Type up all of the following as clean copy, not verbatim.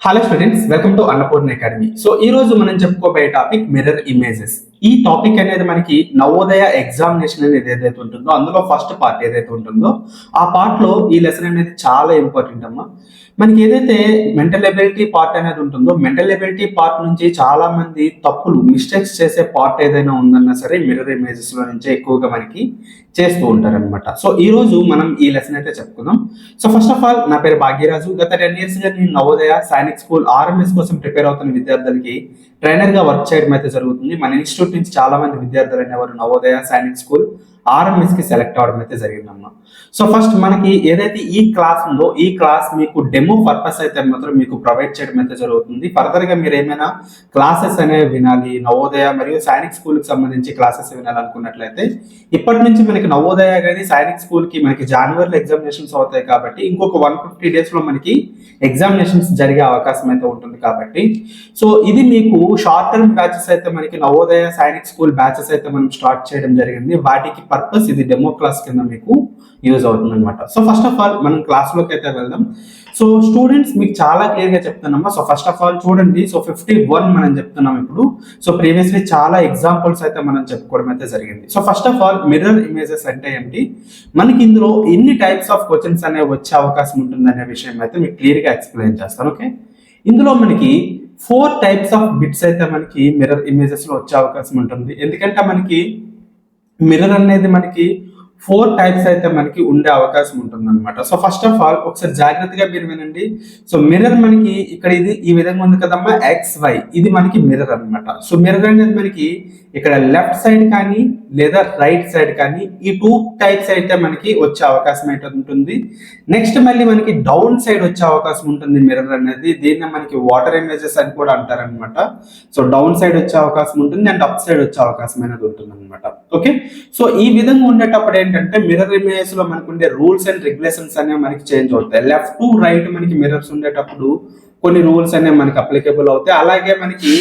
Hello students, welcome to Annapurna academy. So ఈ రోజు మనం చెప్పుకోబోయే టాపిక్ మిర్రర్ ఇమేజెస్. ఈ టాపిక్ అనేది మనకి నవోదయ ఎగ్జామినేషన్ అనేది ఏదైతే ఉంటుందో అందులో ఫస్ట్ పార్ట్ ఏదైతే ఉంటుందో ఆ పార్ట్ లో ఈ లెసన్ అనేది చాలా ఇంపార్టెంట్ అమ్మా. మనకి ఏదైతే మెంటల్ ఎబిలిటీ పార్ట్ అనేది ఉంటుందో మెంటల్ ఎబిలిటీ పార్ట్ నుంచి చాలా మంది తప్పులు మిస్టేక్స్ చేసే పార్ట్ ఏదైనా ఉందన్నా సరే మిర్రర్ ఇమేజెస్ లో నుంచే ఎక్కువగా మనకి చేస్తూ ఉంటారనమాట. సో ఈ రోజు మనం ఈ లెసన్ అయితే చెప్పుకుందాం. సో ఫస్ట్ ఆఫ్ ఆల్ నా పేరు భాగ్యరాజు. గత 10 years గా నేను నవోదయ సైనిక్ స్కూల్ ఆర్ఎంఎస్ కోసం ప్రిపేర్ అవుతున్న విద్యార్థులకి ట్రైనర్ గా వర్క్ చేయడం అయితే జరుగుతుంది. మన ఇన్స్టిట్యూట్ నుంచి చాలా మంది విద్యార్థులు అనేవారు నవోదయ సైనిక్ స్కూల్ ఆర్ఎంఎస్ కి సెలెక్ట్ అవడం అయితే జరిగిందమ్మా. సో ఫస్ట్ మనకి ఏదైతే ఈ క్లాస్ ఉందో ఈ క్లాస్ మీకు డెమో పర్పస్ అయితే మాత్రం మీకు ప్రొవైడ్ చేయడం అయితే జరుగుతుంది. ఫర్దర్ గా మీరు ఏమైనా క్లాసెస్ అనేవి వినాలి, నవోదయ మరియు సైనిక్ స్కూల్ కి సంబంధించి క్లాసెస్ వినాలనుకున్నట్లయితే ఇప్పటి నుంచి మనకి నవోదయ కానీ సైనిక్ స్కూల్ కి మనకి జనవరిలో ఎగ్జామినేషన్స్ అవుతాయి కాబట్టి ఇంకొక 150 days లో మనకి ఎగ్జామినేషన్స్ జరిగే అవకాశం అయితే ఉంటుంది కాబట్టి సో ఇది మీకు షార్ట్ టర్మ్ బ్యాచెస్ అయితే మనకి నవోదయ సైనిక్ స్కూల్ బ్యాచెస్ అయితే మనం స్టార్ట్ చేయడం జరిగింది. వాటికి పర్పస్ ఇది డెమో క్లాస్ కింద మీకు యూజ్ అవుతుంది అనమాట. సో ఫస్ట్ ఆఫ్ ఆల్ మనం క్లాస్ లోకి అయితే వెళ్దాం. సో స్టూడెంట్స్ మీకు చాలా క్లియర్ గా చెప్తున్నామా. సో ఫస్ట్ ఆఫ్ ఆల్ చూడండి, సో 51 మనం చెప్తున్నాం ఇప్పుడు. సో ప్రీవియస్లీ చాలా ఎగ్జాంపుల్స్ అయితే మనం చెప్పుకోవడం అయితే జరిగింది. So first of all mirror images అంటే ఏంటి, మనకి ఇందులో ఎన్ని టైప్స్ ఆఫ్ క్వశ్చన్స్ అనేవి వచ్చే అవకాశం ఉంటుంది అనే విషయం అయితే మీకు క్లియర్ గా ఎక్స్ప్లెయిన్ చేస్తాను. ఓకే, ఇందులో మనకి 4 types ఆఫ్ బిట్స్ అయితే మనకి మిర్రర్ ఇమేజెస్ లో వచ్చే అవకాశం ఉంటుంది. ఎందుకంటే మనకి మిర్రర్ అనేది మనకి 4 types అయితే మనకి ఉండే అవకాశం ఉంటుంది అనమాట. సో ఫస్ట్ ఆఫ్ ఆల్ ఒకసారి జాగ్రత్తగా మీరు వినండి. సో మిర్రర్ మనకి ఇక్కడ ఇది ఈ విధంగా ఉంది కదమ్మా, XY ఇది మనకి మిర్రర్ అనమాట. సో మిర్రర్ అనేది మనకి ఇక్కడ లెఫ్ట్ సైడ్ కానీ లేదా రైట్ సైడ్ కానీ ఈ 2 types అయితే మనకి వచ్చే అవకాశం అయితే ఉంటుంది. నెక్స్ట్ మళ్ళీ మనకి డౌన్ సైడ్ వచ్చే అవకాశం ఉంటుంది మిర్రర్ అనేది. దీన్ని మనకి వాటర్ ఇమేజెస్ అని కూడా అంటారనమాట. సో డౌన్ సైడ్ వచ్చే అవకాశం ఉంటుంది అండ్ అప్ సైడ్ వచ్చే అవకాశం అనేది ఉంటుంది అనమాట. ఓకే, సో ఈ విధంగా ఉండేటప్పుడు ఏంటంటే మిర్రర్ ఇమేజ్ లో మనకు ఉండే రూల్స్ అండ్ రెగ్యులేషన్స్ అనేవి మనకి చేంజ్ అవుతాయి. లెఫ్ట్ టు రైట్ మనకి మిర్రర్స్ ఉండేటప్పుడు కొన్ని రూల్స్ అనేవి మనకి అప్లికేబుల్ అవుతాయి. అలాగే మనకి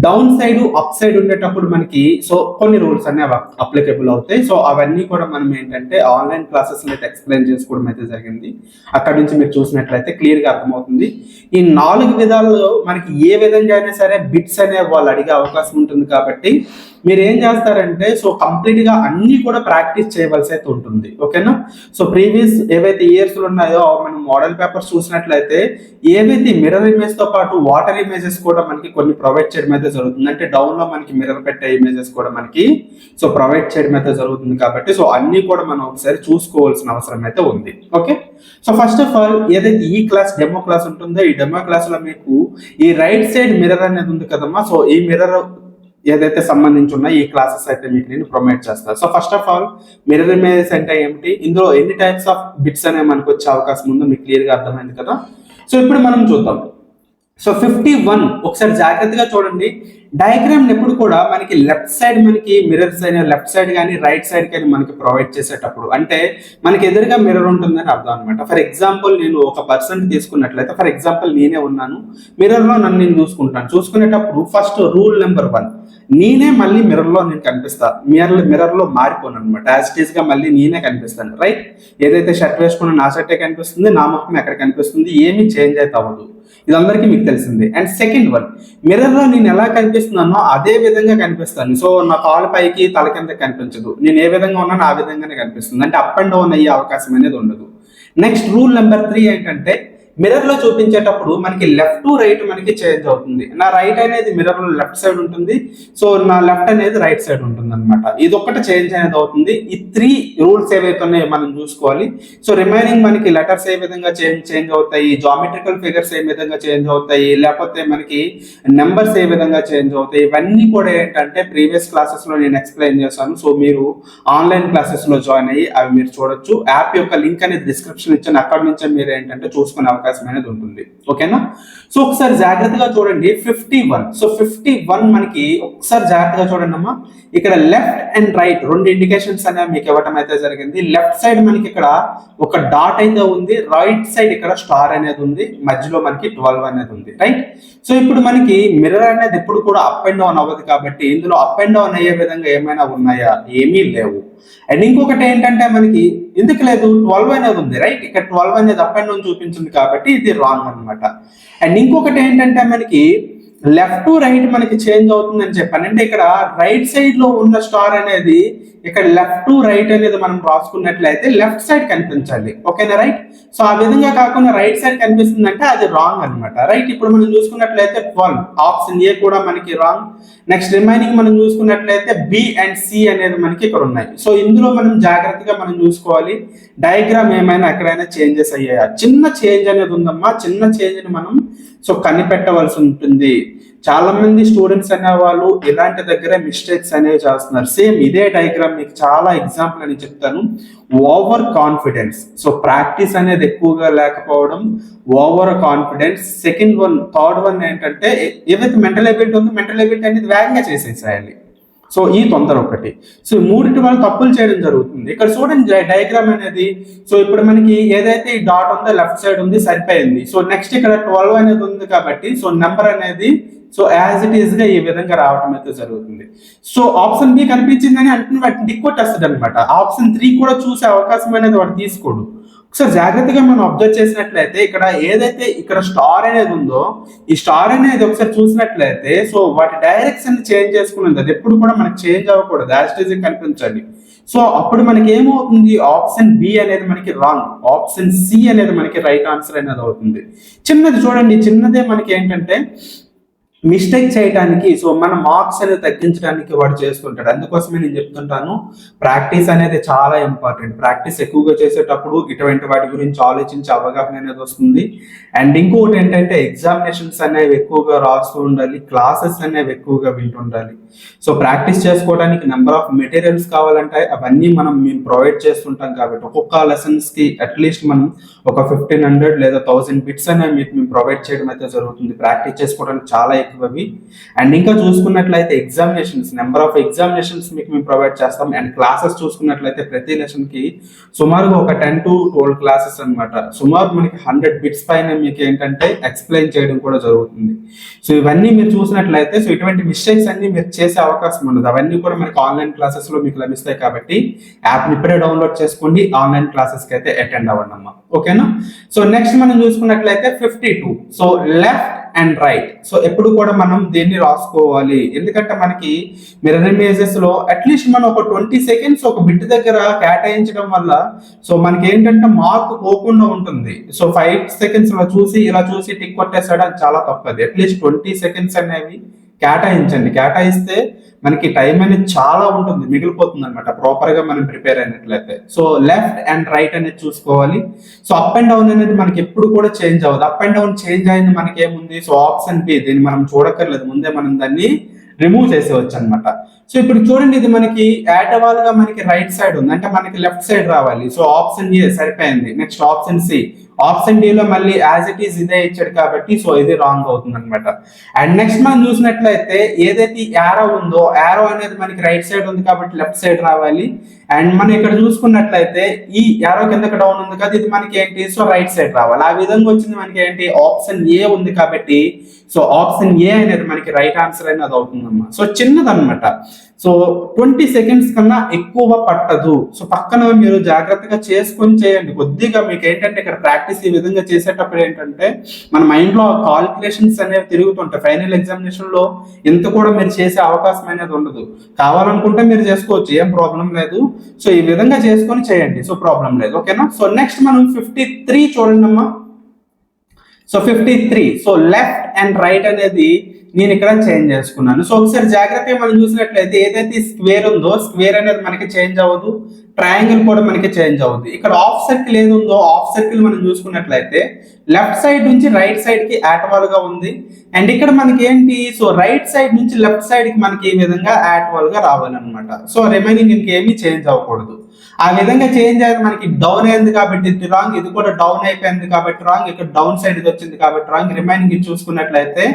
డౌన్ సైడ్ అప్ సైడ్ ఉండేటప్పుడు మనకి సో కొన్ని రూల్స్ అనేవి అప్లికేబుల్ అవుతాయి. సో అవన్నీ కూడా మనం ఏంటంటే ఆన్లైన్ క్లాసెస్ అయితే ఎక్స్ప్లెయిన్ చేసుకోవడం అయితే జరిగింది. అక్కడ నుంచి మీరు చూసినట్లయితే క్లియర్ గా అర్థమవుతుంది. ఈ 4 విధాల్లో మనకి ఏ విధంగా అయినా సరే బిట్స్ అనేవి వాళ్ళు అడిగే అవకాశం ఉంటుంది కాబట్టి మీరు ఏం చేస్తారంటే సో కంప్లీట్ గా అన్ని కూడా ప్రాక్టీస్ చేయవలసి అయితే ఉంటుంది. ఓకేనా, సో ప్రీవియస్ ఏవైతే ఇయర్స్ ఉన్నాయో మనం మోడల్ పేపర్స్ చూసినట్లయితే ఏవైతే మిర్రర్ ఇమేజ్ తో పాటు వాటర్ ఇమేజెస్ కూడా మనకి కొన్ని ప్రొవైడ్ చేయడం అయితే జరుగుతుంది. అంటే డౌన్ లో మనకి మిర్రర్ పెట్టే ఇమేజెస్ కూడా మనకి సో ప్రొవైడ్ చేయడం అయితే జరుగుతుంది కాబట్టి సో అన్ని కూడా మనం ఒకసారి చూసుకోవాల్సిన అవసరం అయితే ఉంది. Okay, so first of all ఏదైతే ఈ క్లాస్ డెమో క్లాస్ ఉంటుందో ఈ డెమో క్లాస్ లో మీకు ఈ రైట్ సైడ్ మిర్రర్ అనేది ఉంది కదమ్మా. సో ఈ మిర్రర్ ఏదైతే సంబంధించి ఉన్న ఈ క్లాసెస్ అయితే మీకు నేను ప్రొవైడ్ చేస్తాను. So first of all mirror images అంటే ఏమిటి, ఇందులో ఎన్ని టైప్స్ ఆఫ్ బిట్స్ అనేవి మనకు వచ్చే అవకాశం ఉందో మీకు క్లియర్ గా అర్థమైంది కదా. సో ఇప్పుడు మనం చూద్దాం. సో 51 ఒకసారి జాగ్రత్తగా చూడండి. డయాగ్రామ్ ఎప్పుడు కూడా మనకి లెఫ్ట్ సైడ్ మనకి మిర్రర్స్ అయినా లెఫ్ట్ సైడ్ కానీ రైట్ సైడ్ కానీ మనకి ప్రొవైడ్ చేసేటప్పుడు అంటే మనకి ఎదురుగా మిర్రర్ ఉంటుందని అర్థం అనమాట. ఫర్ ఎగ్జాంపుల్ నేను ఒక పర్సన్ తీసుకున్నట్లయితే ఫర్ ఎగ్జాంపుల్ నేనే ఉన్నాను, మిర్రర్ లో నన్ను నేను చూసుకునేటప్పుడు ఫస్ట్ రూల్ నెంబర్ 1 నేనే మళ్ళీ మిర్రర్ లో నేను కనిపిస్తాను. మిర్రర్ లో మారిపోను అనమాట. యాజ్ ఇట్ ఈస్ గా మళ్ళీ నేనే కనిపిస్తాను. రైట్, ఏదైతే షర్ట్ వేసుకున్నా నా షర్టే కనిపిస్తుంది, నా ముఖం ఎక్కడ కనిపిస్తుంది, ఏమీ చేంజ్ అయితే అవ్వదు. ఇదందరికీ మీకు తెలిసిందే. అండ్ సెకండ్ 1 మిర్రర్ లో నేను ఎలా కనిపిస్తున్నానో అదే విధంగా కనిపిస్తాను. సో నా కాలు పైకి తల కింద కనిపించదు, నేను ఏ విధంగా ఉన్నానో ఆ విధంగానే కనిపిస్తుంది. అంటే అప్ అండ్ డౌన్ అయ్యే అవకాశం అనేది ఉండదు. నెక్స్ట్ రూల్ నెంబర్ 3 ఏంటంటే మిర్రర్ లో చూపించేటప్పుడు మనకి లెఫ్ట్ టు రైట్ మనకి చేంజ్ అవుతుంది. నా రైట్ అనేది మిర్రర్ లో లెఫ్ట్ సైడ్ ఉంటుంది, సో నా లెఫ్ట్ అనేది రైట్ సైడ్ ఉంటుంది అనమాట. ఇది ఒక్కటి చేంజ్ అనేది అవుతుంది. ఈ 3 రూల్స్ ఏవైతే ఉన్నాయో మనం చూసుకోవాలి. సో రిమైనింగ్ మనకి లెటర్స్ ఏ విధంగా చేంజ్ అవుతాయి, జామెట్రికల్ ఫిగర్స్ ఏ విధంగా చేంజ్ అవుతాయి, లేకపోతే మనకి నెంబర్స్ ఏ విధంగా చేంజ్ అవుతాయి, ఇవన్నీ కూడా ఏంటంటే ప్రీవియస్ క్లాసెస్ లో నేను ఎక్స్ప్లెయిన్ చేశాను. సో మీరు ఆన్లైన్ క్లాసెస్ లో జాయిన్ అయ్యి అవి మీరు చూడొచ్చు. యాప్ యొక్క లింక్ అనేది డిస్క్రిప్షన్ ఇచ్చాను, అక్కడ నుంచే మీరు ఏంటంటే చూసుకునే అవకాశం అనేది ఉంటుంది. ఓకేనా, సో ఒకసారి జాగ్రత్తగా చూడండి 51. సో 51 మనకి ఒకసారి జాగ్రత్తగా చూడండి అమ్మా. ఇక్కడ లెఫ్ట్ అండ్ రైట్ 2 ఇండికేషన్స్ అనేవి మీకు ఇవ్వడం అయితే జరిగింది. లెఫ్ట్ సైడ్ మనకి ఇక్కడ ఒక డాట్ అయితే ఉంది, రైట్ సైడ్ ఇక్కడ స్టార్ అనేది ఉంది, మధ్యలో మనకి 12 అనేది ఉంది. రైట్, సో ఇప్పుడు మనకి మిర్రర్ అనేది ఎప్పుడు కూడా అప్ అండ్ డౌన్ అవ్వదు కాబట్టి ఇందులో అప్ అండ్ డౌన్ అయ్యే విధంగా ఏమైనా ఉన్నాయా, ఏమీ లేవు. అండ్ ఇంకొకటి ఏంటంటే మనకి ఎందుకు లేదు, 12 అనేది ఉంది రైట్, ఇక్కడ 12 అనేది అప్ అండ్ డౌన్ చూపించింది కాబట్టి ఇది రాంగ్ అనమాట. అండ్ ఇంకొకటి ఏంటంటే మనకి లెఫ్ట్ టు రైట్ మనకి చేంజ్ అవుతుందని చెప్పాను. అంటే ఇక్కడ రైట్ సైడ్ లో ఉన్న స్టార్ అనేది ఇక్కడ లెఫ్ట్ టు రైట్ అనేది మనం రాసుకున్నట్లయితే లెఫ్ట్ సైడ్ కనిపించాలి, ఓకేనా రైట్. సో ఆ విధంగా కాకుండా రైట్ సైడ్ కనిపిస్తుందంటే అది రాంగ్ అనమాట రైట్. ఇప్పుడు మనం చూసుకున్నట్లయితే 12 ఆప్షన్ ఏ కూడా మనకి రాంగ్. నెక్స్ట్ రిమైనింగ్ మనం చూసుకున్నట్లయితే బి అండ్ సి అనేది మనకి ఇక్కడ ఉన్నాయి. సో ఇందులో మనం జాగ్రత్తగా మనం చూసుకోవాలి, డయాగ్రామ్ ఏమైనా ఎక్కడైనా చేంజెస్ అయ్యాయా. చిన్న చేంజ్ అనేది ఉందమ్మా, చిన్న చేంజ్ ని మనం సో కనిపెట్టవలసి ఉంటుంది. చాలా మంది స్టూడెంట్స్ అనే వాళ్ళు ఇలాంటి దగ్గర మిస్టేక్స్ అనేవి చేస్తున్నారు. సేమ్ ఇదే డయాగ్రామ్ మీకు చాలా ఎగ్జాంపుల్ అని చెప్తాను. ఓవర్ కాన్ఫిడెన్స్, సో ప్రాక్టీస్ అనేది ఎక్కువగా లేకపోవడం, over confidence. Second one, third one ఏంటంటే ఏదైతే మెంటల్ ఎబిలిటీ ఉందో మెంటల్ ఎబిలిటీ అనేది వేగంగా చేసేసేయాలి. సో ఈ తొందర ఒకటి. సో మూడింటి వాళ్ళు తప్పులు చేయడం జరుగుతుంది. ఇక్కడ చూడండి డయాగ్రామ్ అనేది, సో ఇప్పుడు మనకి ఏదైతే ఈ డాట్ ఉందో లెఫ్ట్ సైడ్ ఉంది సరిపోయింది. సో నెక్స్ట్ ఇక్కడ 12 అనేది ఉంది కాబట్టి సో నెంబర్ అనేది సో యాజ్ ఇట్ ఈస్ గా ఈ విధంగా రావడం అయితే జరుగుతుంది. సో ఆప్షన్ బి కనిపించిందని అంటున్న వాటిని టిక్ కొట్టేస్తాడు అనమాట. ఆప్షన్ 3 కూడా చూసే అవకాశం అనేది వాడు తీసుకోడు. ఒకసారి జాగ్రత్తగా మనం అబ్జర్వ్ చేసినట్లయితే ఇక్కడ ఏదైతే ఇక్కడ స్టార్ అనేది ఉందో ఈ స్టార్ అనేది ఒకసారి చూసినట్లయితే సో వాటి డైరెక్షన్ చేంజ్ చేసుకున్నది, అది ఎప్పుడు కూడా మనకి చేంజ్ అవ్వకూడదు, యాజ్ ఇట్ ఈస్ కనిపించాలి. సో అప్పుడు మనకి ఏమవుతుంది, ఆప్షన్ బి అనేది మనకి రాంగ్, ఆప్షన్ సి అనేది మనకి రైట్ ఆన్సర్ అనేది అవుతుంది. చిన్నది చూడండి, చిన్నదే మనకి ఏంటంటే మిస్టేక్ చేయడానికి, సో మన మార్క్స్ అనేది తగ్గించడానికి వాడు చేస్తుంటాడు. అందుకోసమే నేను చెప్తుంటాను ప్రాక్టీస్ అనేది చాలా ఇంపార్టెంట్. ప్రాక్టీస్ ఎక్కువగా చేసేటప్పుడు ఇటువంటి వాటి గురించి ఆలోచించి అవగాహన అనేది వస్తుంది. అండ్ ఇంకొకటి ఏంటంటే ఎగ్జామినేషన్స్ అనేవి ఎక్కువగా రాస్తూ ఉండాలి, క్లాసెస్ అనేవి ఎక్కువగా వింటుండాలి. సో ప్రాక్టీస్ చేసుకోవడానికి నెంబర్ ఆఫ్ మెటీరియల్స్ కావాలంటే అవన్నీ మేము ప్రొవైడ్ చేస్తుంటాం కాబట్టి ఒక్కొక్క లెసన్స్ కి అట్లీస్ట్ మనం ఒక 1500 లేదా 1000 బిట్స్ అనేవి మీకు మేము ప్రొవైడ్ చేయడం అయితే జరుగుతుంది. ప్రాక్టీస్ చేసుకోవడానికి చాలా ఎక్కువవి. అండ్ ఇంకా చూసుకున్నట్లయితే ఎగ్జామినేషన్స్, నెంబర్ ఆఫ్ ఎగ్జామినేషన్స్ మీకు మేము ప్రొవైడ్ చేస్తాం. అండ్ క్లాసెస్ చూసుకున్నట్లయితే ప్రతి లెసన్ కి సుమారుగా ఒక 10 to 12 క్లాసెస్ అనమాట. సుమారు మనకి 100 బిట్స్ పైన మీకు ఏంటంటే ఎక్స్ప్లెయిన్ చేయడం కూడా జరుగుతుంది. సో ఇవన్నీ మీరు చూసినట్లయితే సో ఇటువంటి మిస్టేక్స్ అన్ని మీరు చేసే అవకాశం ఉండదు. అవన్నీ కూడా మనకి ఆన్లైన్ క్లాసెస్ లో మీకు లభిస్తాయి కాబట్టి యాప్ ఇప్పుడే డౌన్లోడ్ చేసుకోండి, ఆన్లైన్ క్లాసెస్ కి అయితే అటెండ్ అవ్వండి అమ్మా, ఓకేనా. సో నెక్స్ట్ మనం చూసుకున్నట్లయితే 52, so left and right. So ఎప్పుడు కూడా మనం దీన్ని రాసుకోవాలి, ఎందుకంటే మనకి మిర్రర్ ఇమేజెస్ లో అట్లీస్ట్ మనం ఒక 20 సెకండ్స్ ఒక బిట్ దగ్గర కేటాయించడం వల్ల సో మనకి ఏంటంటే మార్క్ పోకుండా ఉంటుంది. సో 5 సెకండ్స్ లో చూసి ఇలా చూసి టిక్ కొట్టేసాడు, అది చాలా తప్పది. అట్లీస్ట్ 20 సెకండ్స్ అనేవి కేటాయించండి. కేటాయిస్తే మనకి టైం అనేది చాలా ఉంటుంది, మిగిలిపోతుంది అనమాట ప్రాపర్ గా మనం ప్రిపేర్ అయినట్లయితే. సో లెఫ్ట్ అండ్ రైట్ అనేది చూసుకోవాలి. సో అప్ అండ్ డౌన్ అనేది మనకి ఎప్పుడు కూడా చేంజ్ అవ్వదు. అప్ అండ్ డౌన్ చేంజ్ అయింది మనకి ఏముంది, సో ఆప్షన్ బి, దీన్ని మనం చూడక్కర్లేదు, ముందే మనం దాన్ని రిమూవ్ చేసేవచ్చు అనమాట. సో ఇప్పుడు చూడండి ఇది మనకి యాటవాల్ గా మనకి రైట్ సైడ్ ఉంది, అంటే మనకి లెఫ్ట్ సైడ్ రావాలి. సో ఆప్షన్ ఏ సరిపోయింది. Next option C, option D లో మళ్ళీ యాజ్ ఇట్ ఈస్ ఇదే ఇచ్చాడు కాబట్టి సో ఇది రాంగ్ అవుతుంది అనమాట. అండ్ నెక్స్ట్ మనం చూసినట్లయితే ఏదైతే యారో ఉందో యారో అనేది మనకి రైట్ సైడ్ ఉంది కాబట్టి లెఫ్ట్ సైడ్ రావాలి. అండ్ మనం ఇక్కడ చూసుకున్నట్లయితే ఈ యారో కిందకి డౌన్ ఉంది కదా, ఇది మనకి ఏంటి, సో రైట్ సైడ్ రావాలి. ఆ విధంగా వచ్చింది మనకి ఏంటి, ఆప్షన్ ఏ ఉంది కాబట్టి సో ఆప్షన్ ఏ అనేది మనకి రైట్ ఆన్సర్ అనేది అవుతుందమ్మా. సో చిన్నదన్నమాట, సో 20 సెకండ్స్ కన్నా ఎక్కువ పట్టదు. సో పక్కన మీరు జాగ్రత్తగా చేసుకొని చేయండి. కొద్దిగా మీకు ఏంటంటే ఇక్కడ ప్రాక్టీస్ ఈ విధంగా చేసేటప్పుడు ఏంటంటే మన మైండ్ లో కాల్కులేషన్స్ అనేవి తిరుగుతుంటాయి. ఫైనల్ ఎగ్జామినేషన్ లో ఇంత కూడా మీరు చేసే అవకాశం అనేది ఉండదు. కావాలనుకుంటే మీరు చేసుకోవచ్చు, ఏం ప్రాబ్లం లేదు. సో ఈ విధంగా చేసుకొని చేయండి, సో ప్రాబ్లం లేదు, ఓకేనా. సో నెక్స్ట్ మనం 53 చూడండి అమ్మా. So 53, so left and right అనేది నేను ఇక్కడ చేంజ్ చేసుకున్నాను. సో ఒకసారి జాగ్రత్తగా మనం చూసినట్లయితే ఏదైతే స్క్వేర్ ఉందో స్క్వేర్ అనేది మనకి చేంజ్ అవ్వదు, ట్రయాంగిల్ కూడా మనకి చేంజ్ అవ్వదు. ఇక్కడ ఆఫ్ సర్కిల్ ఏది ఉందో ఆఫ్ సర్కిల్ మనం చూసుకున్నట్లయితే లెఫ్ట్ సైడ్ నుంచి రైట్ సైడ్ కి యాటవాల్ గా ఉంది. అండ్ ఇక్కడ మనకి ఏంటి, సో రైట్ సైడ్ నుంచి లెఫ్ట్ సైడ్ కి మనకి ఈ విధంగా యాటవాల్ గా రావాలన్నమాట. సో రిమైనింగ్ ఇంకేమీ చేంజ్ అవ్వకూడదు. ఆ విధంగా చేంజ్ అయితే మనకి డౌన్ అయింది కాబట్టి ఇది రాంగ్, ఇది కూడా డౌన్ అయిపోయింది కాబట్టి రాంగ్, ఇక్కడ డౌన్ సైడ్ వచ్చింది కాబట్టి రాంగ్. రిమైనింగ్ ఇది చూసుకున్నట్లయితే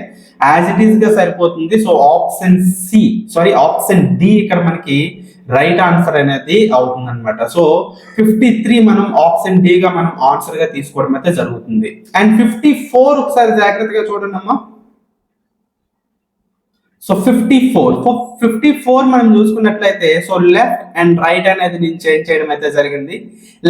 యాజ్ ఇట్ ఈస్ గా సరిపోతుంది. So option C, sorry option D ఇక్కడ మనకి రైట్ ఆన్సర్ అనేది అవుతుంది అనమాట. సో 53 మనం ఆప్షన్ డి గా మనం ఆన్సర్ గా తీసుకోవడం అయితే జరుగుతుంది. అండ్ 54 ఒకసారి జాగ్రత్తగా చూడండి అమ్మా. సో 54 మనం చూసుకున్నట్లయితే సో లెఫ్ట్ అండ్ రైట్ అనేది నేను చేంజ్ చేయడం అయితే జరిగింది.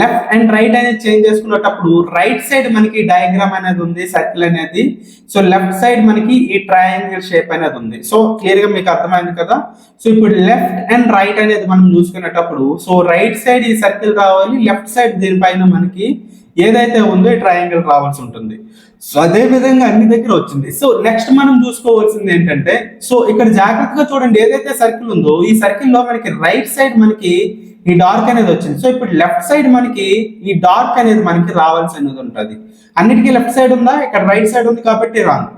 లెఫ్ట్ అండ్ రైట్ అనేది చేంజ్ చేసుకునేటప్పుడు రైట్ సైడ్ మనకి డయాగ్రామ్ అనేది ఉంది, సర్కిల్ అనేది. సో లెఫ్ట్ సైడ్ మనకి ఈ ట్రయాంగిల్ షేప్ అనేది ఉంది. సో క్లియర్ గా మీకు అర్థమైంది కదా. సో ఇప్పుడు లెఫ్ట్ అండ్ రైట్ అనేది మనం చూసుకునేటప్పుడు సో రైట్ సైడ్ ఈ సర్కిల్ రావాలి, లెఫ్ట్ సైడ్ దీనిపైన మనకి ఏదైతే ఉందో ఈ ట్రయాంగిల్ రావాల్సి ఉంటుంది. సో అదే విధంగా అన్ని దగ్గర వచ్చింది. సో నెక్స్ట్ మనం చూసుకోవాల్సింది ఏంటంటే సో ఇక్కడ జాగ్రత్తగా చూడండి, ఏదైతే సర్కిల్ ఉందో ఈ సర్కిల్ లో మనకి రైట్ సైడ్ మనకి ఈ డార్క్ అనేది వచ్చింది. సో ఇప్పుడు లెఫ్ట్ సైడ్ మనకి ఈ డార్క్ అనేది మనకి రావాల్సి అనేది ఉంటుంది. అన్నిటికీ లెఫ్ట్ సైడ్ ఉందా, ఇక్కడ రైట్ సైడ్ ఉంది కాబట్టి రాంగ్,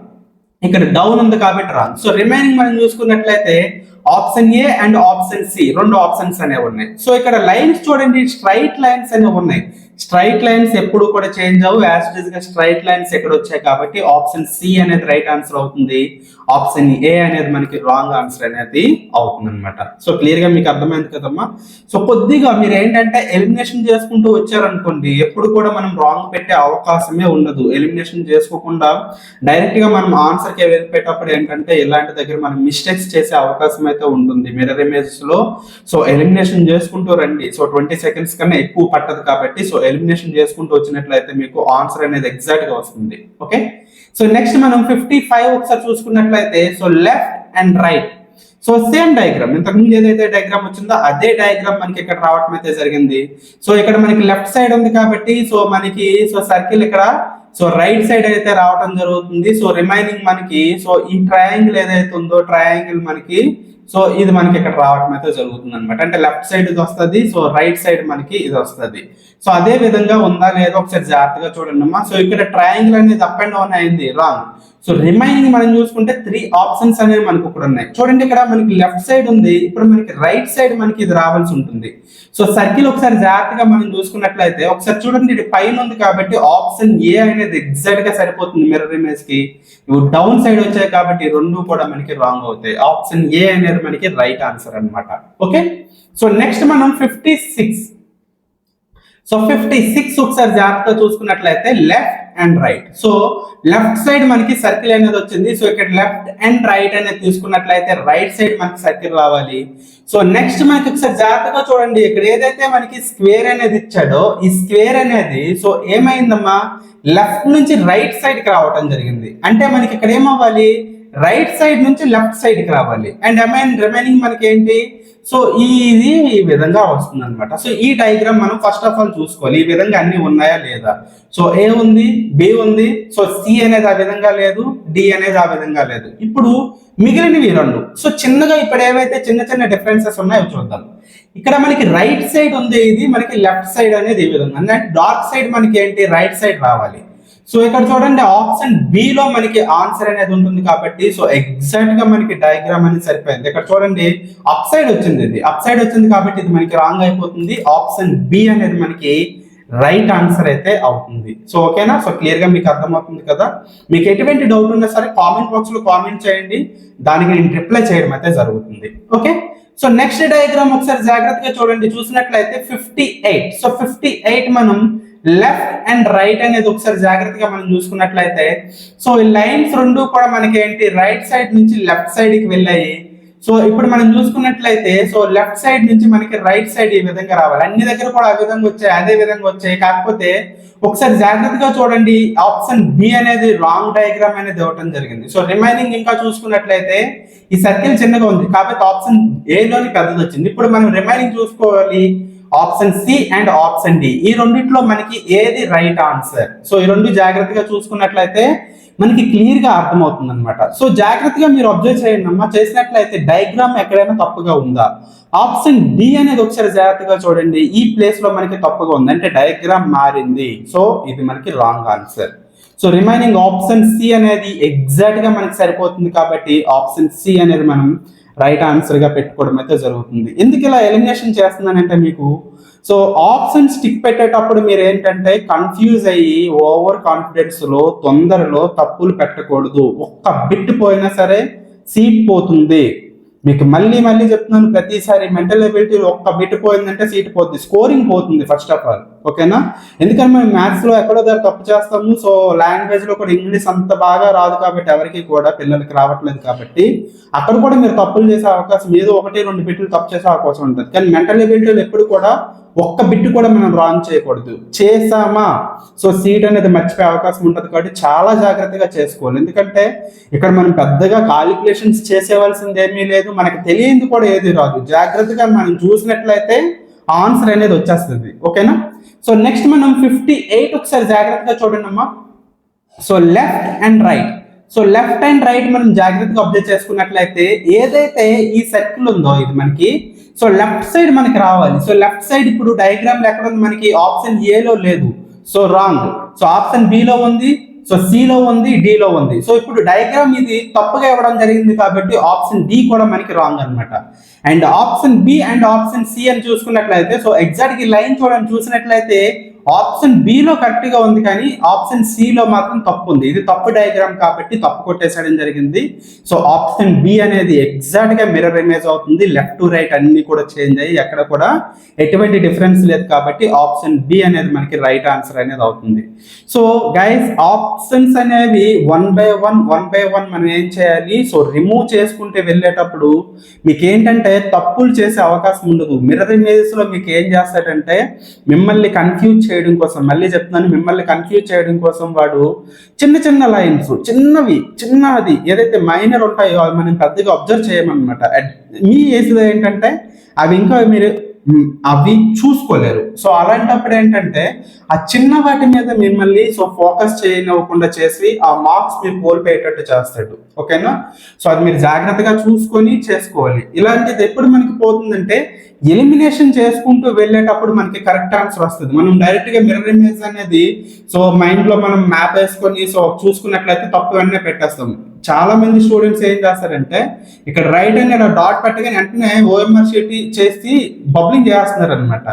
ఇక్కడ డౌన్ ఉంది కాబట్టి రాంగ్. సో రిమైనింగ్ మనం చూసుకున్నట్లయితే option A and option C రెండు ఆప్షన్స్ అనేవి ఉన్నాయి. సో ఇక్కడ లైన్స్ చూడండి, స్ట్రైట్ లైన్స్ అనేవి ఉన్నాయి. స్ట్రైట్ లైన్స్ ఎప్పుడు కూడా చేంజ్ అవ్వు, యాజ్ ఇట్ ఈస్ గా స్ట్రైట్ లైన్స్ ఎక్కడ వచ్చాయి కాబట్టి ఆప్షన్ సి అనేది రైట్ ఆన్సర్ అవుతుంది, ఆప్షన్ ఏ అనేది మనకి రాంగ్ ఆన్సర్ అనేది అవుతుంది అనమాట. సో క్లియర్ గా మీకు అర్థమైంది కదమ్మా. సో కొద్దిగా మీరు ఏంటంటే ఎలిమినేషన్ చేసుకుంటూ వచ్చారనుకోండి, ఎప్పుడు కూడా మనం రాంగ్ పెట్టే అవకాశమే ఉండదు. ఎలిమినేషన్ చేసుకోకుండా డైరెక్ట్ గా మనం ఆన్సర్ కి వెళ్ళిపోయేటప్పుడు ఏంటంటే ఇలాంటి దగ్గర మనం మిస్టేక్స్ చేసే అవకాశం అయితే ఉంటుంది మిర్రర్ ఇమేజెస్ లో. సో ఎలిమినేషన్ చేసుకుంటూ రండి. సో 20 సెకండ్స్ కన్నా ఎక్కువ పట్టదు కాబట్టి సో ఎలిమినేషన్ చేసుకుంటూ వచ్చినట్లయితే మీకు ఆన్సర్ అనేది ఎగ్జాక్ట్ గా వస్తుంది. ఓకే, సో నెక్స్ట్ మనం 55 ఒకసారి చూసుకున్నట్లయితే so left and right so same diagram, ఇంతకుముందు ఏదైతే డయాగ్రామ్ వచ్చిందో అదే డయాగ్రామ్ మనకి ఇక్కడ రావడం అయితే జరిగింది. సో ఇక్కడ మనకి లెఫ్ట్ సైడ్ ఉంది కాబట్టి సో మనకి సో సర్కిల్ ఇక్కడ సో రైట్ సైడ్ అయితే రావడం జరుగుతుంది. సో రిమైనింగ్ మనకి సో ఈ ట్రయాంగిల్ ఏదైతే ఉందో ట్రయాంగిల్ మనకి సో ఇది మనకి ఇక్కడ రావడం అయితే జరుగుతుంది అనమాట. అంటే లెఫ్ట్ సైడ్ ఇది వస్తుంది, సో రైట్ సైడ్ మనకి ఇది వస్తుంది. సో అదే విధంగా ఉందా లేదో ఒకసారి జాగ్రత్తగా చూడండి అమ్మా. సో ఇక్కడ ట్రయాంగిల్ అనేది అప్ అండ్ డౌన్ అయింది, రాంగ్. సో రిమైనింగ్ మనం చూసుకుంటే 3 ఆప్షన్స్ అనేవి మనకు ఇక్కడ ఉన్నాయి. చూడండి ఇక్కడ మనకి లెఫ్ట్ సైడ్ ఉంది, ఇప్పుడు మనకి రైట్ సైడ్ మనకి ఇది రావాల్సి ఉంటుంది. సో సర్కిల్ ఒకసారి జాగ్రత్తగా మనం చూసుకున్నట్లయితే ఒకసారి చూడండి, ఇది పైన ఉంది కాబట్టి ఆప్షన్ ఏ అనేది ఎగ్జాక్ట్ గా సరిపోతుంది మిర్రర్ ఇమేజ్ కి. ఇవి డౌన్ సైడ్ వచ్చాయి కాబట్టి రెండు కూడా మనకి రాంగ్ అవుతాయి. ఆప్షన్ ఏ అనేది మనకి రైట్ ఆన్సర్ అన్నమాట. ఓకే, సో నెక్స్ట్ మనం 56 సో 56 ఒకసారి జాగ్రత్తగా చూసుకున్నట్లయితే left and right. So left side మనకి సర్కిల్ అనేది వచ్చింది. సో ఇక్కడ లెఫ్ట్ అండ్ రైట్ అనేది తీసుకున్నట్లయితే రైట్ సైడ్ మనకి సర్కిల్ రావాలి. సో నెక్స్ట్ మనకి ఒకసారి జాగ్రత్తగా చూడండి, ఇక్కడ ఏదైతే మనకి స్క్వేర్ అనేది ఇచ్చాడో ఈ స్క్వేర్ అనేది సో ఏమైందమ్మా లెఫ్ట్ నుంచి రైట్ సైడ్ కి రావడం జరిగింది. అంటే మనకి ఇక్కడ ఏమవ్వాలి, రైట్ సైడ్ నుంచి లెఫ్ట్ సైడ్ కి రావాలి. అండ్ రిమైనింగ్ మనకి ఏంటి, సో ఇది ఈ విధంగా వస్తుంది అనమాట. సో ఈ డయాగ్రామ్ మనం ఫస్ట్ ఆఫ్ ఆల్ చూసుకోవాలి, ఈ విధంగా అన్ని ఉన్నాయా లేదా. సో ఏ ఉంది, బి ఉంది, సో సి అనేది ఆ విధంగా లేదు, డి అనేది ఆ విధంగా లేదు. ఇప్పుడు మిగిలినవి రెండు. సో చిన్నగా ఇప్పుడు ఏవైతే చిన్న చిన్న డిఫరెన్సెస్ ఉన్నాయో చూద్దాం. ఇక్కడ మనకి రైట్ సైడ్ ఉంది, ఇది మనకి లెఫ్ట్ సైడ్ అనేది ఈ విధంగా, అంటే డార్క్ సైడ్ మనకి ఏంటి రైట్ సైడ్ రావాలి. సో ఇక్కడ చూడండి ఆప్షన్ బి లో మనకి ఆన్సర్ అనేది ఉంటుంది కాబట్టి సో ఎగ్జాక్ట్ గా మనకి డయాగ్రామ్ అనేది సరిపోయింది. ఇక్కడ చూడండి అప్ సైడ్ వచ్చింది, ఇది అప్ సైడ్ వచ్చింది కాబట్టి ఇది మనకి రాంగ్ అయిపోతుంది. ఆప్షన్ బి అనేది మనకి రైట్ ఆన్సర్ అయితే అవుతుంది. సో ఓకేనా, సో క్లియర్ గా మీకు అర్థమవుతుంది కదా. మీకు ఎటువంటి డౌట్ ఉన్నా సరే కామెంట్ బాక్స్ లో కామెంట్ చేయండి, దానికి నేను రిప్లై చేయడం అయితే జరుగుతుంది. ఓకే, సో నెక్స్ట్ డయాగ్రామ్ ఒకసారి జాగ్రత్తగా చూడండి, చూసినట్లయితే 58 సో 58 మనం లెఫ్ట్ అండ్ రైట్ అనేది ఒకసారి జాగ్రత్తగా మనం చూసుకున్నట్లయితే సో ఈ లైన్స్ రెండు కూడా మనకి ఏంటి రైట్ సైడ్ నుంచి లెఫ్ట్ సైడ్ కి వెళ్ళాయి. సో ఇప్పుడు మనం చూసుకున్నట్లయితే సో లెఫ్ట్ సైడ్ నుంచి మనకి రైట్ సైడ్ ఈ విధంగా రావాలి. అన్ని దగ్గర కూడా ఆ విధంగా వచ్చాయి, అదే విధంగా వచ్చాయి. కాకపోతే ఒకసారి జాగ్రత్తగా చూడండి ఆప్షన్ బి అనేది రాంగ్ డయాగ్రామ్ అనేది ఇవ్వడం జరిగింది. సో రిమైనింగ్ ఇంకా చూసుకున్నట్లయితే ఈ సర్కిల్ చిన్నగా ఉంది కాబట్టి ఆప్షన్ ఏ లోని పెద్దది వచ్చింది. ఇప్పుడు మనం రిమైనింగ్ చూసుకోవాలి, option C and option D ఈ రెండిట్లో మనకి ఏది రైట్ ఆన్సర్. సో ఈ రెండు జాగ్రత్తగా చూసుకున్నట్లయితే మనకి క్లియర్ గా అర్థమవుతుంది అనమాట. సో జాగ్రత్తగా మీరు అబ్జర్వ్ చేయండి అమ్మా, చేసినట్లయితే డయాగ్రామ్ ఎక్కడైనా తప్పుగా ఉందా. ఆప్షన్ డి అనేది ఒకసారి జాగ్రత్తగా చూడండి, ఈ ప్లేస్ లో మనకి తప్పుగా ఉంది అంటే డయాగ్రామ్ మారింది. సో ఇది మనకి wrong answer. So remaining option C అనేది ఎగ్జాక్ట్ గా మనకి సరిపోతుంది కాబట్టి ఆప్షన్ సి అనేది మనం రైట్ ఆన్సర్ గా పెట్టుకోవడం అయితే జరుగుతుంది. ఎందుకు ఇలా ఎలిమినేషన్ చేస్తున్నానంటే మీకు సో ఆప్షన్ స్టిక్ పెట్టేటప్పుడు మీరు ఏంటంటే కన్ఫ్యూజ్ అయ్యి ఓవర్ కాన్ఫిడెన్స్ లో తొందరలో తప్పులు పెట్టకూడదు. ఒక్క బిట్ పోయినా సరే సీట్ పోతుంది. మీకు మళ్ళీ మళ్ళీ చెప్తున్నాను, ప్రతిసారి మెంటల్ ఎబిలిటీ ఒక్క బిట్ పోయిందంటే సీట్ పోతుంది, స్కోరింగ్ పోతుంది ఫస్ట్ ఆఫ్ ఆల్. ఓకేనా? ఎందుకంటే మనం మ్యాథ్స్లో ఎక్కడో దగ్గర తప్పు చేస్తాము. సో లాంగ్వేజ్లో కూడా ఇంగ్లీష్ అంత బాగా రాదు కాబట్టి ఎవరికి కూడా పిల్లలకి రావట్లేదు కాబట్టి అక్కడ కూడా మీరు తప్పులు చేసే అవకాశం, ఏదో 1-2 బిట్లు తప్పు చేసే అవకాశం ఉంటుంది. కానీ మెంటల్ ఎబిలిటీలు ఎప్పుడు కూడా ఒక్క బిట్ కూడా మనం రాంగ్ చేయకూడదు. చేసామా సో సీట్ అనేది మర్చిపోయే అవకాశం ఉంటుంది కాబట్టి చాలా జాగ్రత్తగా చేసుకోవాలి. ఎందుకంటే ఇక్కడ మనం పెద్దగా కాలిక్యులేషన్స్ చేసేవలసింది ఏమీ లేదు, మనకి తెలియంది కూడా ఏది రాదు. జాగ్రత్తగా మనం చూసినట్లయితే ఆన్సర్ అనేది వచ్చేస్తుంది. ఓకేనా? సో నెక్స్ట్ మనం 58 ఒకసారి జాగ్రత్తగా చూడండి అమ్మా. So left and right. So left and right మనం జాగ్రత్తగా అబ్జర్వ్ చేసుకున్నట్లయితే ఏదైతే ఈ సర్కిల్ ఉందో ఇది మనకి సో లెఫ్ట్ సైడ్ మనకి రావాలి. సో లెఫ్ట్ సైడ్ ఇప్పుడు డయాగ్రామ్ లో ఎక్కడ ఉంది మనకి? ఆప్షన్ ఏలో లేదు, so wrong. So option below ఉంది, సో సిలో ఉంది, డిలో ఉంది. సో ఇప్పుడు డయాగ్రామ్ ఇది తప్పుగా ఇవ్వడం జరిగింది కాబట్టి ఆప్షన్ డి కూడా మనకి రాంగ్ అనమాట. And option B and option C అని చూసుకున్నట్లయితే సో ఎగ్జాక్ట్ ఈ లైన్ చూడండి, చూసినట్లయితే ఆప్షన్ బిలో కరెక్ట్ గా ఉంది కానీ ఆప్షన్ సిలో మాత్రం తప్పు ఉంది. ఇది తప్పు డయాగ్రామ్ కాబట్టి తప్పు కొట్టేసేయడం జరిగింది. సో ఆప్షన్ బి అనేది ఎగ్జాక్ట్ గా మిర్రర్ ఇమేజ్ అవుతుంది. లెఫ్ట్ టు రైట్ అన్ని కూడా చేంజ్ అయ్యి ఎక్కడ కూడా ఎటువంటి డిఫరెన్స్ లేదు కాబట్టి ఆప్షన్ బి అనేది మనకి రైట్ ఆన్సర్ అనేది అవుతుంది. సో గైస్ ఆప్షన్స్ అనేవి వన్ బై వన్ మనం ఏం చేయాలి? సో రిమూవ్ చేసుకుంటే వెళ్ళేటప్పుడు మీకు ఏంటంటే తప్పులు చేసే అవకాశం ఉండదు. మిర్రర్ ఇమేజెస్ లో మీకు ఏం చేస్తాడంటే మిమ్మల్ని కన్ఫ్యూజ్ చేయడం కోసం, మళ్ళీ చెప్తున్నాను, మిమ్మల్ని కన్ఫ్యూజ్ చేయడం కోసం వాడు చిన్న చిన్న లైన్స్, చిన్నది ఏదైతే మైనర్ ఉంటాయో అవి మనం పెద్దగా అబ్జర్వ్ చేయమన్నమాట. మీ ఏజ్లో ఏంటంటే అవి ఇంకా మీరు అవి చూసుకోలేరు. సో అలాంటప్పుడు ఏంటంటే ఆ చిన్న వాటి మీద మిమ్మల్ని సో ఫోకస్ చేయనివ్వకుండా చేసి ఆ మార్క్స్ మీరు కోల్పోయేటట్టు చేస్తాడు. ఓకేనా? సో అది మీరు జాగ్రత్తగా చూసుకొని చేసుకోవాలి. ఇలాంటిది ఎప్పుడు మనకి పోతుందంటే ఎలిమినేషన్ చేసుకుంటూ వెళ్ళేటప్పుడు మనకి కరెక్ట్ ఆన్సర్ వస్తుంది. మనం డైరెక్ట్ గా మిర్రర్ ఇమేజ్ అనేది సో మైండ్ లో మనం మ్యాప్ వేసుకొని సో చూసుకున్నట్లయితే తప్పు వెంటనే పెట్టేస్తాం. చాలా మంది స్టూడెంట్స్ ఏం చేస్తారంటే ఇక్కడ రైట్ అని ఇలా డాట్ పెట్టగానే వెంటనే ఓఎంఆర్ షీట్ చేసి బబ్లింగ్ చేస్తున్నారు అనమాట.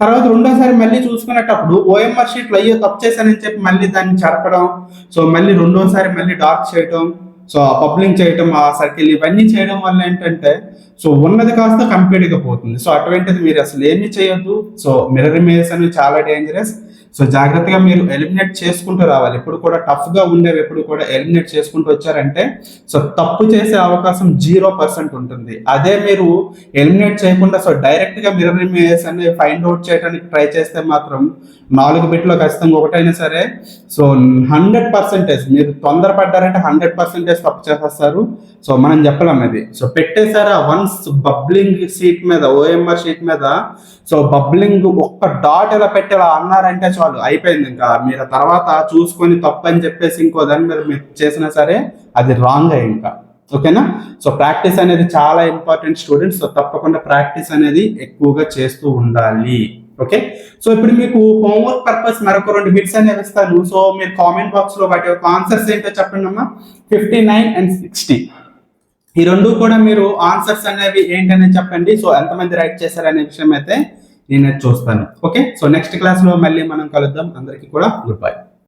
తర్వాత రెండోసారి మళ్ళీ చూసుకునేటప్పుడు ఓఎంఆర్ షీట్లు అయ్యో తప్పు చేశానని చెప్పి మళ్ళీ దాన్ని చెరపడం, సో మళ్ళీ రెండోసారి మళ్ళీ డార్క్ చేయడం, సో బబ్లింగ్ చేయడం, ఆ సర్కిల్ ఇవన్నీ చేయడం వల్ల ఏంటంటే సో ఉన్నది కాస్త కంప్లీట్ గా పోతుంది. సో అటువంటిది మీరు అసలు ఏమీ చేయొద్దు. సో మిర్రర్ ఇమేజెస్ అనేవి చాలా డేంజరస్. సో జాగ్రత్తగా మీరు ఎలిమినేట్ చేసుకుంటూ రావాలి. ఎప్పుడు కూడా టఫ్ గా ఉండేవి ఎప్పుడు కూడా ఎలిమినేట్ చేసుకుంటూ వచ్చారంటే సో తప్పు చేసే అవకాశం 0% ఉంటుంది. అదే మీరు ఎలిమినేట్ చేయకుండా సో డైరెక్ట్ గా మిర్రర్ ఇమేజెస్ అనేవి ఫైండ్ అవుట్ చేయడానికి ట్రై చేస్తే మాత్రం 4 బిట్లో ఖచ్చితంగా ఒకటైనా సరే సో 100% మీరు తొందరపడ్డారంటే 100% తప్పు చేసేస్తారు. సో మనం చెప్పలేం అది. సో పెట్టేసారా వన్స్ బబ్లింగ్ షీట్ మీద, ఓఎంఆర్ షీట్ మీద సో బబ్లింగ్ ఒక్క డాట్ ఎలా పెట్టేలా అన్నారంటే చాలు, అయిపోయింది. ఇంకా మీరు తర్వాత చూసుకొని తప్పు అని చెప్పేసి ఇంకో దాని మీద మీరు చేసినా సరే అది రాంగ్ అయ్యి ఇంకా. ఓకేనా? సో ప్రాక్టీస్ అనేది చాలా ఇంపార్టెంట్ స్టూడెంట్స్. సో తప్పకుండా ప్రాక్టీస్ అనేది ఎక్కువగా చేస్తూ ఉండాలి. ఓకే? సో ఇప్పుడు మీకు హోంవర్క్ పర్పస్ మరొక 2 బిట్స్ అనేవి ఇస్తాను. సో మీరు కామెంట్ బాక్స్ లో వాటి యొక్క ఆన్సర్స్ ఏంటో చెప్పండి అమ్మా. 59 and 60 ఈ రెండు కూడా మీరు ఆన్సర్స్ అనేవి ఏంటనేది చెప్పండి. సో ఎంతమంది రైట్ చేశారనే విషయం అయితే నేను చూస్తాను. ఓకే? సో నెక్స్ట్ క్లాస్ లో మళ్ళీ మనం కలుద్దాం. అందరికీ కూడా గుడ్ బై.